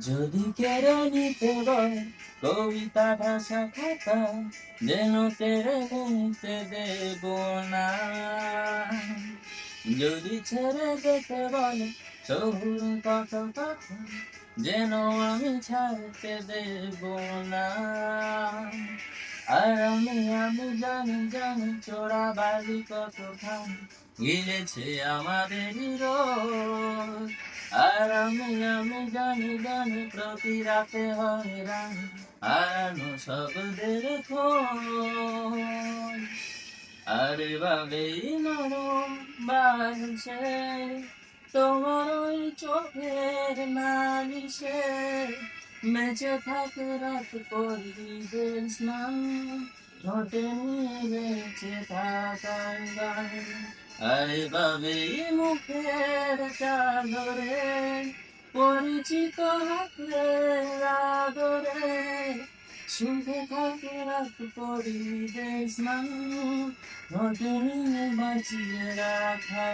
যদি কেড়ে নিতে বল কবিতা ভাষা খাতা, যেন কেড়ে নিতে দেব না। যদি ছেড়ে যেতে বলে সবুর কত কথা, যেন আমি ছাড়তে দেব না। আর আমি জানি চোরা বালি কতখানি গিলেছে আমাদের রোজ। আর আমি জানি প্রতি রাতে হয় রানি হারানো শব্দের খোঁজ। আরে ভাবেই নরম বাজছে তোমার ওই চোখের নালিশে, বেঁচে থাকে রাত পরিবেশ না ঠোঁটে নিয়ে বেঁচে থাকার গান। আরে ভাবেই মুখের চাদরে পরিচিত হাতের আদরে, সুখে থাকে রাত পরিবেশ না ঠোঁটে নিয়ে বাঁচিয়ে রাখা।